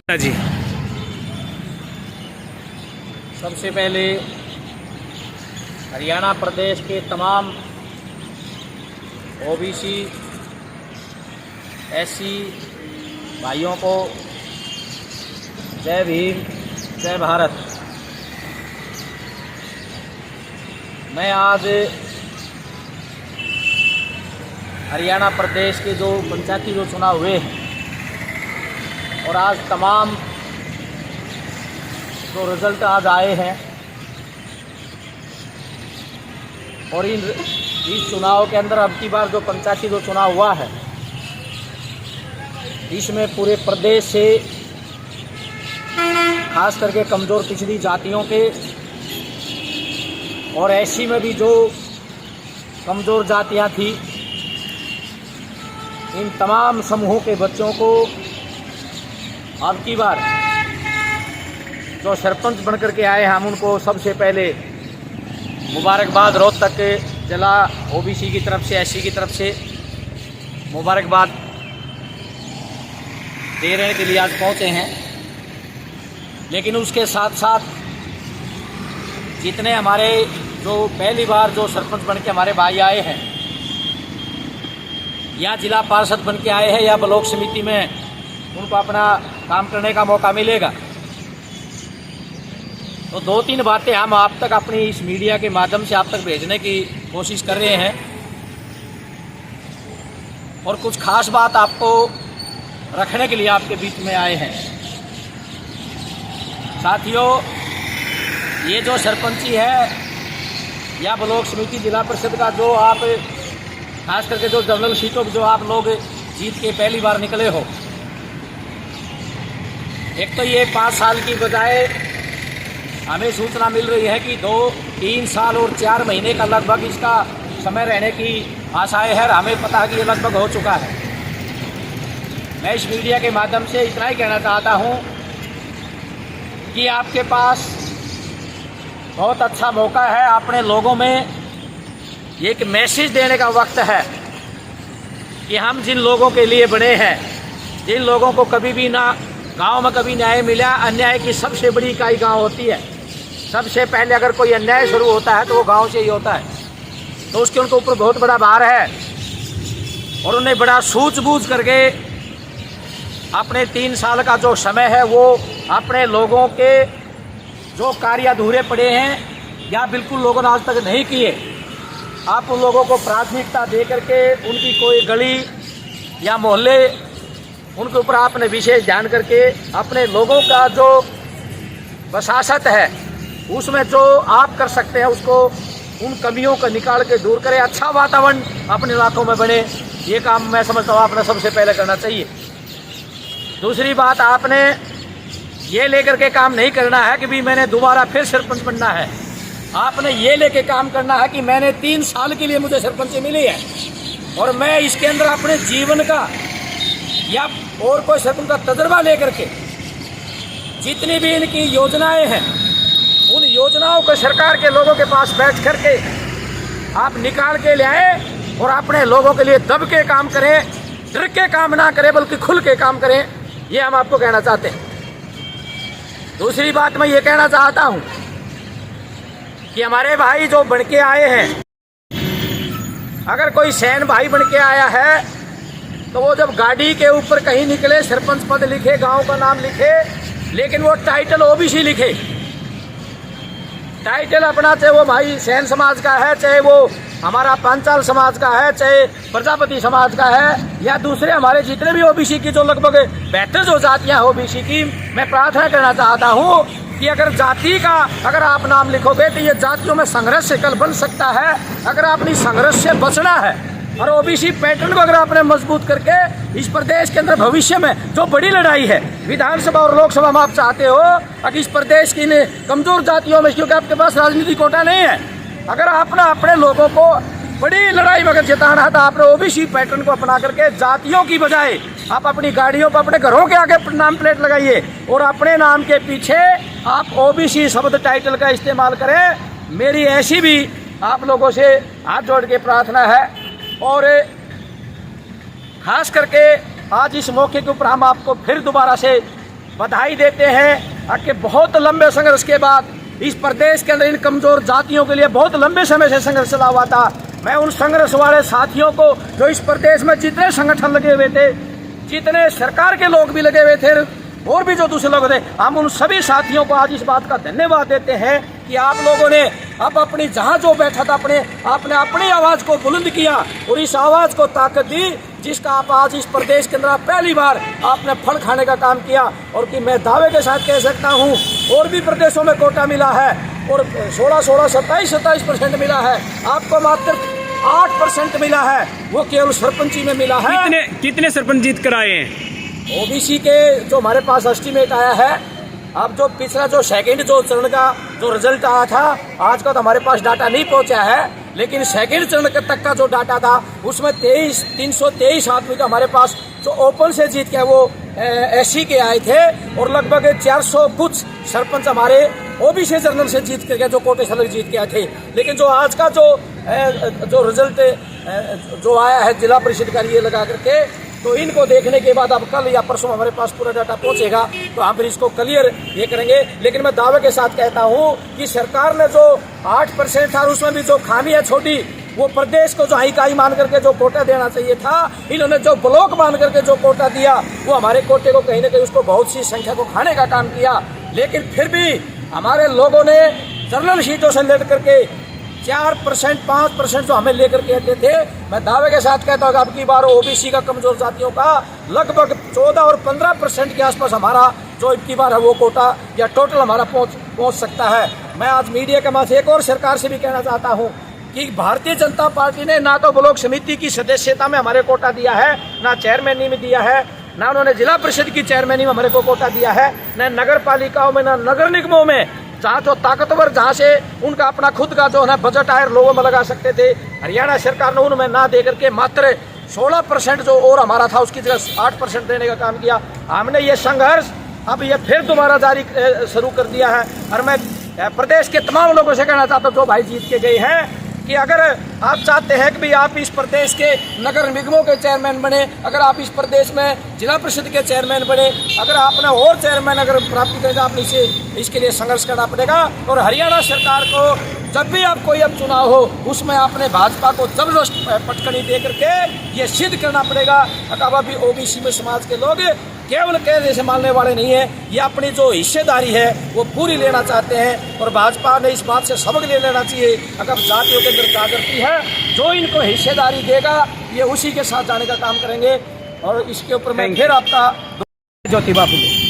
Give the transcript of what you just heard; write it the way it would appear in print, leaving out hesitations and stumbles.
जी। सबसे पहले हरियाणा प्रदेश के तमाम ओबीसी एससी भाइयों को जय भीम जय भारत। मैं आज हरियाणा प्रदेश के जो पंचायती जो चुनाव हुए हैं और आज तमाम जो रिज़ल्ट आज आए हैं और इस चुनाव के अंदर अब की बार जो पंचायती जो चुनाव हुआ है इसमें पूरे प्रदेश से खास करके कमज़ोर पिछड़ी जातियों के और एससी में भी जो कमज़ोर जातियां थी इन तमाम समूहों के बच्चों को अब की बार जो सरपंच बनकर के आए हैं हम उनको सबसे पहले मुबारकबाद रोहतक के जिला ओबीसी की तरफ से एससी की तरफ से मुबारकबाद देने के लिए आज पहुंचे हैं। लेकिन उसके साथ साथ जितने हमारे जो पहली बार जो सरपंच बन के हमारे भाई आए हैं या जिला पार्षद बन के आए हैं या ब्लॉक समिति में उनको अपना काम करने का मौका मिलेगा, तो दो तीन बातें हम आप तक अपनी इस मीडिया के माध्यम से आप तक भेजने की कोशिश कर रहे हैं और कुछ खास बात आपको रखने के लिए आपके बीच में आए हैं। साथियों, ये जो सरपंची है या ब्लॉक समिति जिला परिषद का जो आप खास करके जो जनरल सीटों जो आप लोग जीत के पहली बार निकले हो, एक तो ये 5 साल की बजाय हमें सूचना मिल रही है कि 2-3 साल और 4 महीने का लगभग इसका समय रहने की आशाएं है। हमें पता है कि ये लगभग हो चुका है। मैं इस मीडिया के माध्यम से इतना ही कहना चाहता हूं कि आपके पास बहुत अच्छा मौका है। अपने लोगों में एक मैसेज देने का वक्त है कि हम जिन लोगों के लिए बने हैं, जिन लोगों को कभी भी ना गांव में कभी न्याय मिला, अन्याय की सबसे बड़ी इकाई गांव होती है। सबसे पहले अगर कोई अन्याय शुरू होता है तो वो गांव से ही होता है, तो उसके उनके ऊपर बहुत बड़ा भार है और उन्हें बड़ा सूझबूझ करके अपने 3 साल का जो समय है वो अपने लोगों के जो कार्य अधूरे पड़े हैं या बिल्कुल लोगों ने आज तक नहीं किए, आप उन लोगों को प्राथमिकता दे करके उनकी कोई गली या मोहल्ले उनके ऊपर आपने विशेष ध्यान करके अपने लोगों का जो वसासत है उसमें जो आप कर सकते हैं उसको उन कमियों को निकाल के दूर करें, अच्छा वातावरण अपने इलाकों में बने। ये काम मैं समझता हूँ आपने सबसे पहले करना चाहिए। दूसरी बात, आपने ये लेकर के काम नहीं करना है कि भी मैंने दोबारा फिर सरपंच बनना है। आपने ये लेके काम करना है कि मैंने 3 साल के लिए मुझे सरपंच मिली है और मैं इसके अंदर अपने जीवन का या और कोई सरपंच का तजुर्बा लेकर के जितनी भी इनकी योजनाएं हैं उन योजनाओं को सरकार के लोगों के पास बैठ करके आप निकाल के ले आए और अपने लोगों के लिए दब के काम करें, डर के काम ना करें बल्कि खुल के काम करें। ये हम आपको कहना चाहते हैं। दूसरी बात मैं ये कहना चाहता हूं कि हमारे भाई जो बन के आए हैं, अगर कोई सैन भाई बन के आया है तो वो जब गाड़ी के ऊपर कहीं निकले सरपंच पद लिखे, गांव का नाम लिखे, लेकिन वो टाइटल ओबीसी लिखे। टाइटल अपना चाहे वो भाई सैन समाज का है, चाहे वो हमारा पांचाल समाज का है, चाहे प्रजापति समाज का है या दूसरे हमारे जितने भी ओबीसी की जो लगभग 72 जो जातियां हैं ओबीसी की, मैं प्रार्थना करना चाहता हूं कि अगर जाति का अगर आप नाम लिखोगे तो ये जातियों में संघर्ष कल बन सकता है। अगर आपने संघर्ष से बचना है और ओबीसी पैटर्न को अगर आपने मजबूत करके इस प्रदेश के अंदर भविष्य में जो बड़ी लड़ाई है विधानसभा और लोकसभा में आप चाहते हो, अगर इस प्रदेश की कमजोर जातियों में, क्योंकि आपके पास राजनीतिक कोटा नहीं है, अगर आपने अपने लोगों को बड़ी लड़ाई में अगर जिताना है तो आपने ओबीसी पैटर्न को अपना करके जातियों की बजाय आप अपनी गाड़ियों पर अपने घरों के आगे नाम प्लेट लगाइए और अपने नाम के पीछे आप ओबीसी शब्द टाइटल का इस्तेमाल करें। मेरी ऐसी भी आप लोगों से हाथ जोड़ के प्रार्थना है और खास करके आज इस मौके के ऊपर हम आपको फिर दोबारा से बधाई देते हैं कि बहुत लंबे संघर्ष के बाद इस प्रदेश के अंदर इन कमजोर जातियों के लिए बहुत लंबे समय से संघर्ष चला हुआ था। मैं उन संघर्ष वाले साथियों को, जो इस प्रदेश में जितने संगठन लगे हुए थे, जितने सरकार के लोग भी लगे हुए थे और भी जो दूसरे लोग थे, हम उन सभी साथियों को आज इस बात का धन्यवाद देते हैं कि आप लोगों ने अब अपनी जहां जो बैठा था आपने अपनी आवाज को बुलंद किया और इस आवाज को ताकत दी, जिसका आप आज इस प्रदेश के अंदर पहली बार आपने फल खाने का काम किया। और कि मैं दावे के साथ कह सकता हूं, और भी प्रदेशों में कोटा मिला है और 16, 27% मिला है, आपको मात्र 8% मिला है, वो केवल सरपंची में मिला है। कितने सरपंच जीत कर आए हैं? ओबीसी के जो हमारे पास एस्टीमेट आया है, अब जो पिछला जो सेकंड जो चरण का जो रिजल्ट आया था, आज का तो हमारे पास डाटा नहीं पहुंचा है, लेकिन सेकंड चरण तक का जो डाटा था उसमें 323 आदमी का हमारे पास जो ओपन से जीत के वो एससी के आए थे और लगभग 400 कुछ सरपंच हमारे ओबीसी जनरल से जीत के जो कोटे से जीत के आए थे। लेकिन जो आज का जो रिजल्ट जो आया है जिला परिषद का ये लगा करके, तो इनको देखने के बाद अब कल या परसों हमारे पास पूरा डाटा पहुंचेगा, तो हम फिर इसको क्लियर ये करेंगे। लेकिन मैं दावे के साथ कहता हूं कि सरकार ने जो 8% था उसमें भी जो खामी है छोटी, वो प्रदेश को जो इकाई मान करके जो कोटा देना चाहिए था, इन्होंने जो ब्लॉक मान करके जो कोटा दिया, वो हमारे कोटे को कहीं ना कहीं उसको बहुत सी संख्या को खाने का काम किया। लेकिन फिर भी हमारे लोगों ने जनरल सीटों से लड़ करके 4%, 5% जो हमें लेकर के आते थे, मैं दावे के साथ कहता हूँ अब की बार ओबीसी का कमजोर जातियों का लगभग 14 और 15% के आसपास हमारा जो अब की बार है वो कोटा या टोटल हमारा पहुँच सकता है। मैं आज मीडिया के माध्यम से एक और सरकार से भी कहना चाहता हूँ कि भारतीय जनता पार्टी ने ना तो ब्लॉक समिति की सदस्यता में हमारे कोटा दिया है, ना चेयरमैनी में दिया है, ना उन्होंने जिला परिषद की चेयरमैनी में हमारे को कोटा दिया है, न नगर पालिकाओं में, न नगर निगमों में, जहाँ जो ताकतवर जहाँ से उनका अपना खुद का जो है बजट आयर लोगों में लगा सकते थे, हरियाणा सरकार ने उनमें ना दे करके मात्र 16% जो और हमारा था उसकी जगह 8% देने का काम किया। हमने ये संघर्ष अब ये फिर दोबारा जारी शुरू कर दिया है। और मैं प्रदेश के तमाम लोगों से कहना चाहता हूँ जो भाई जीत के गए हैं कि अगर आप चाहते हैं कि भाई आप इस प्रदेश के नगर निगमों के चेयरमैन बने, अगर आप इस प्रदेश में जिला परिषद के चेयरमैन बने, अगर आपने और चेयरमैन अगर प्राप्त करेगा, आप इसके लिए संघर्ष करना पड़ेगा। और हरियाणा सरकार को जब भी आप कोई अब चुनाव हो उसमें आपने भाजपा को जबरदस्त पटकनी दे करके ये सिद्ध करना पड़ेगा। अब अभी ओबीसी में समाज के लोग केवल कहने से मानने वाले नहीं है, ये अपनी जो हिस्सेदारी है वो पूरी लेना चाहते हैं। और भाजपा ने इस बात से सबक ले लेना चाहिए, अगर जातियों के अंदर जागृति है, जो इनको हिस्सेदारी देगा ये उसी के साथ जाने का काम करेंगे। और इसके ऊपर मैं फिर आपका ज्योति बापू।